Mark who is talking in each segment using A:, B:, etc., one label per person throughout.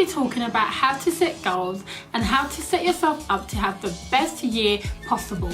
A: be talking about how to set goals and how to set yourself up to have the best year possible.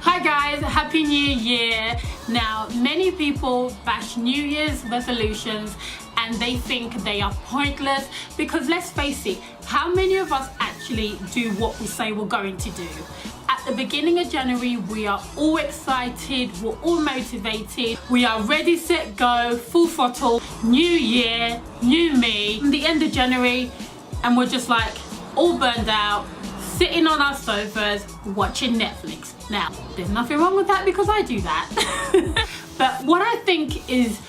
A: Hi guys, happy new year. Now, many people bash New Year's resolutions and they think they are pointless because let's face it, how many of us actually do what we say we're going to do? At the beginning of January, we are all excited, we're all motivated, we are ready, set, go, full throttle, new year, new me. At the end of January, and we're just like all burned out, sitting on our sofas, watching Netflix. Now, there's nothing wrong with that because I do that. But what I think is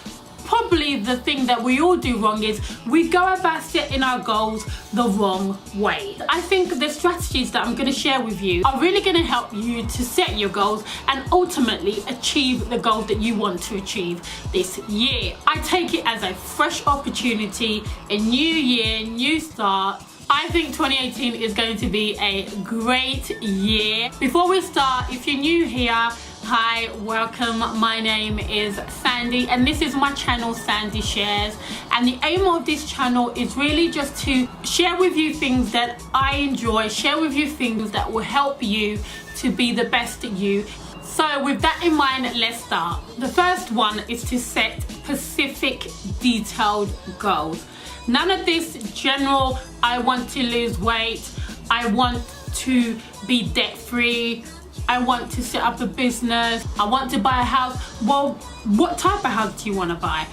A: probably the thing that we all do wrong is we go about setting our goals the wrong way. I think the strategies that I'm going to share with you are really going to help you to set your goals and ultimately achieve the goals that you want to achieve this year. I take it as a fresh opportunity, a new year, new start. I think 2018 is going to be a great year. Before we start, if you're new here, hi, welcome. My name is Sandy and this is my channel, Sandy Shares. And the aim of this channel is really just to share with you things that I enjoy, share with you things that will help you to be the best you. So with that in mind, let's start. The first one is to set specific, detailed goals. None of this general, I want to lose weight, I want to be debt free, I want to set up a business, I want to buy a house. Well, what type of house do you want to buy?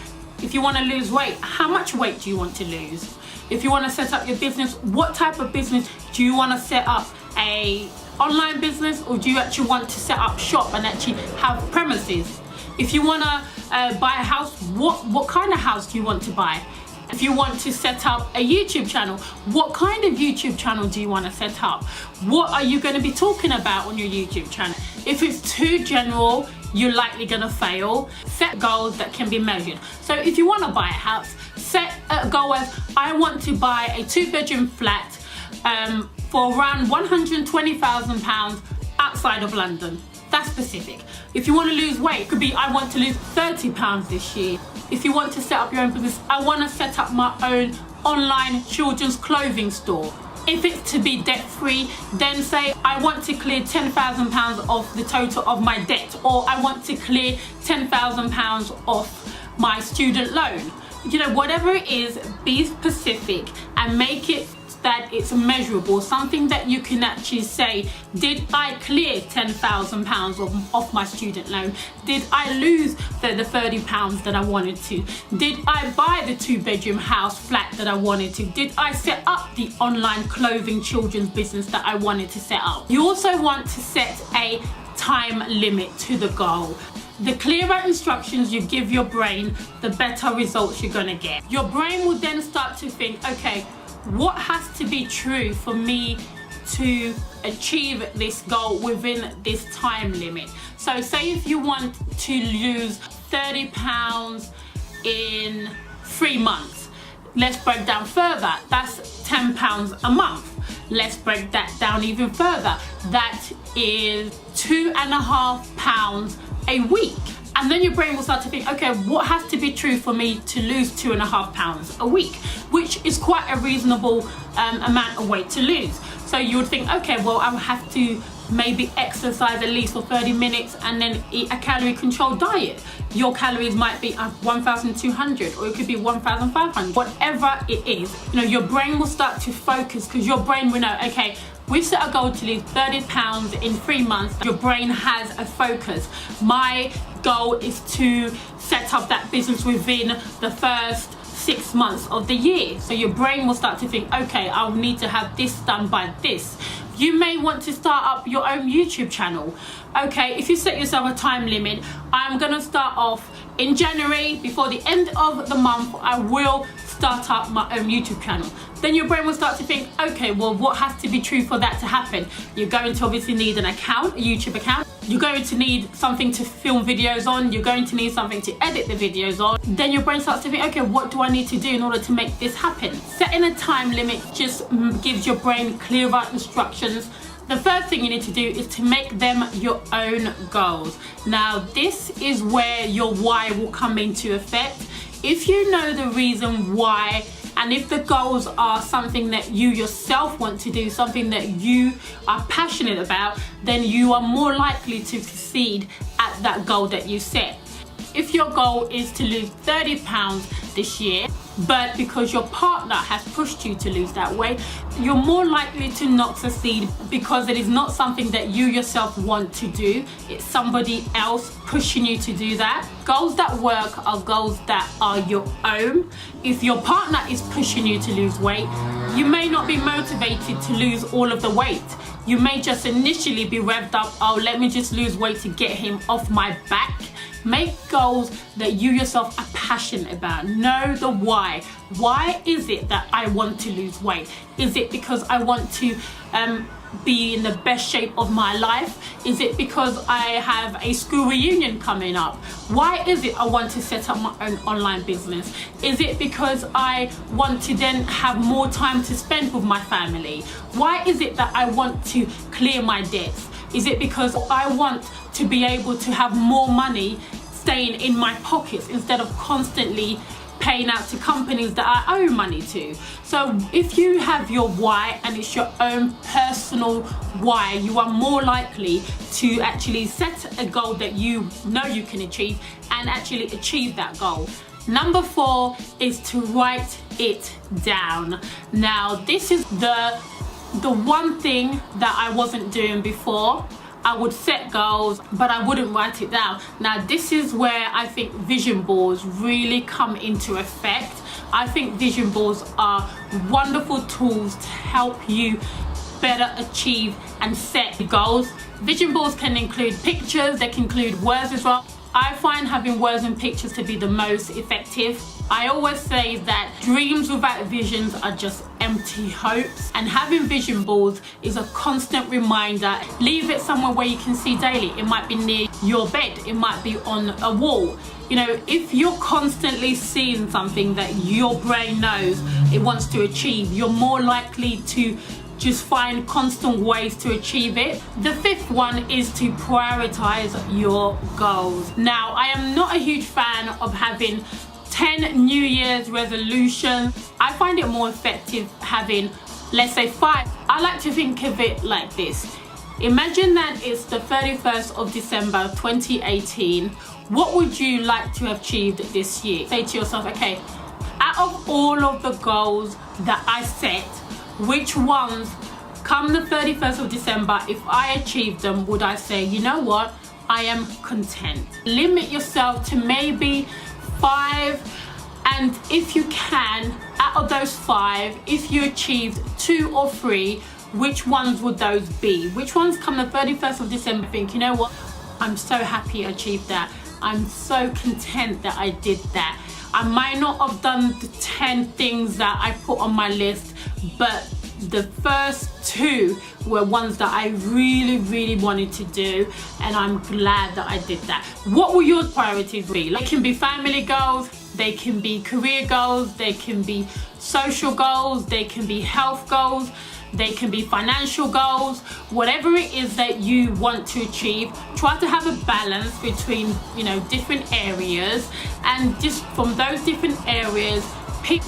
A: If you want to lose weight, how much weight do you want to lose? If you want to set up your business, what type of business do you want to set up? A online business, or do you actually want to set up shop and actually have premises? If you want to buy a house, what kind of house do you want to buy? If you want to set up a YouTube channel, what kind of YouTube channel do you want to set up? What are you going to be talking about on your YouTube channel? If it's too general, you're likely going to fail. Set goals that can be measured. So if you want to buy a house, set a goal as, I want to buy a 2-bedroom flat for around £120,000 outside of London. That's specific. If you want to lose weight, it could be, I want to lose 30 pounds this year. If you want to set up your own business, I want to set up my own online children's clothing store. If it's to be debt free, then say I want to clear £10,000 off the total of my debt, or I want to clear £10,000 off my student loan. You know, whatever it is, be specific and make it that it's measurable, something that you can actually say, did I clear £10,000 off my student loan? Did I lose the £30 that I wanted to? Did I buy the 2-bedroom house flat that I wanted to? Did I set up the online clothing children's business that I wanted to set up? You also want to set a time limit to the goal. The clearer instructions you give your brain, the better results you're going to get. Your brain will then start to think, okay, what has to be true for me to achieve this goal within this time limit? So say if you want to lose 30 pounds in 3 months, let's break down further. That's £10 a month. Let's break that down even further. That is £2.50 a week. And then your brain will start to think, okay, what has to be true for me to lose £2.50 a week, which is quite a reasonable amount of weight to lose. So you would think, okay, well, I will have to maybe exercise at least for 30 minutes and then eat a calorie controlled diet. Your calories might be 1,200 or it could be 1,500, whatever it is. You know, your brain will start to focus because your brain will know, okay, we've set a goal to lose 30 pounds in 3 months. Your brain has a focus. My goal is to set up that business within the first 6 months of the year. So your brain will start to think, okay, I'll need to have this done by this. You may want to start up your own YouTube channel. Okay, if you set yourself a time limit, I'm gonna start off in January. Before the end of the month, I will start up my own YouTube channel. Then your brain will start to think, okay, well, what has to be true for that to happen? You're going to obviously need an account, a YouTube account. You're going to need something to film videos on. You're going to need something to edit the videos on. Then your brain starts to think, okay, what do I need to do in order to make this happen? Setting a time limit just gives your brain clearer instructions The first thing you need to do is to make them your own goals. Now, this is where your why will come into effect. If you know the reason why, and if the goals are something that you yourself want to do, something that you are passionate about, then you are more likely to succeed at that goal that you set. If your goal is to lose 30 pounds this year, but because your partner has pushed you to lose that weight, you're more likely to not succeed, because it is not something that you yourself want to do. It's somebody else pushing you to do that. Goals that work are goals that are your own. If your partner is pushing you to lose weight, you may not be motivated to lose all of the weight. You may just initially be revved up, oh, let me just lose weight to get him off my back. Make goals that you yourself are passionate about. Know the why. Why is it that I want to lose weight? Is it because I want to be in the best shape of my life? Is it because I have a school reunion coming up? Why is it I want to set up my own online business? Is it because I want to then have more time to spend with my family? Why is it that I want to clear my debts? Is it because I want to be able to have more money staying in my pockets instead of constantly paying out to companies that I owe money to? So if you have your why and it's your own personal why, you are more likely to actually set a goal that you know you can achieve and actually achieve that goal. Number 4 is to write it down. Now, this is the one thing that I wasn't doing before. I would set goals, but I wouldn't write it down. Now, this is where I think vision boards really come into effect. I think vision boards are wonderful tools to help you better achieve and set goals. Vision boards can include pictures, they can include words as well. I find having words and pictures to be the most effective. I always say that dreams without visions are just empty hopes, and having vision boards is a constant reminder. Leave it somewhere where you can see daily. It might be near your bed, it might be on a wall. You know, if you're constantly seeing something that your brain knows it wants to achieve, you're more likely to just find constant ways to achieve it. The 5th one is to prioritize your goals. Now, I am not a huge fan of having 10 New Year's resolutions. I find it more effective having, let's say, 5. I like to think of it like this. Imagine that it's the 31st of December 2018. What would you like to have achieved this year? Say to yourself, okay, out of all of the goals that I set, which ones, come the 31st of December, if I achieve them, would I say, you know what, I am content? Limit yourself to maybe 5, and if you can, out of those 5, if you achieved 2 or 3, which ones would those be? Which ones come the 31st of December think, you know what, I'm so happy I achieved that. I'm so content that I did that. I might not have done the 10 things that I put on my list, but the first 2 were ones that I really wanted to do, and I'm glad that I did that. What will your priorities be? They can be family goals, they can be career goals, they can be social goals, they can be health goals, they can be financial goals. Whatever it is that you want to achieve, try to have a balance between, you know, different areas, and just from those different areas, pick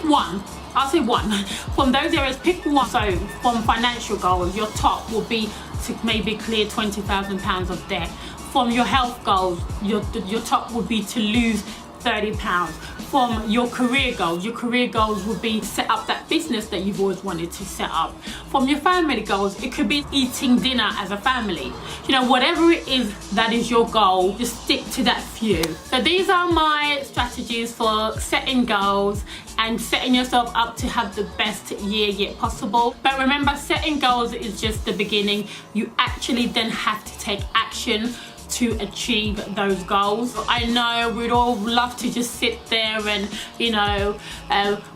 A: one. I'll say 1. From those areas, pick 1. So from financial goals, your top will be to maybe clear £20,000 of debt. From your health goals, your top would be to lose 30 pounds. From your career goals would be set up that business that you've always wanted to set up. From your family goals, it could be eating dinner as a family. You know, whatever it is that is your goal, just stick to that few. So these are my strategies for setting goals and setting yourself up to have the best year yet possible. But remember, setting goals is just the beginning. You actually then have to take action to achieve those goals. I know we'd all love to just sit there and, you know,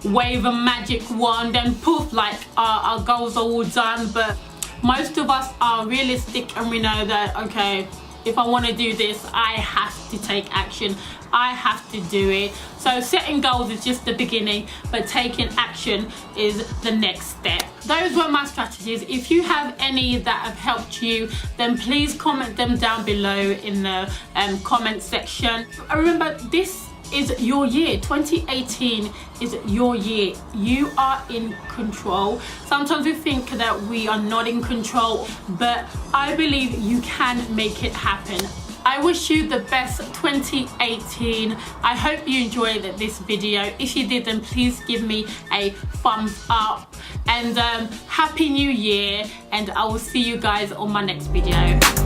A: wave a magic wand and poof, like our goals are all done. But most of us are realistic, and we know that, okay, if I want to do this, I have to take action. I have to do it. So setting goals is just the beginning, but taking action is the next step. Those were my strategies. If you have any that have helped you, then please comment them down below in the comment section. Remember, this is your year. 2018 is your year. You are in control. Sometimes we think that we are not in control, but I believe you can make it happen. I wish you the best 2018. I hope you enjoyed this video. If you did, then please give me a thumbs up, and happy new year, and I will see you guys on my next video.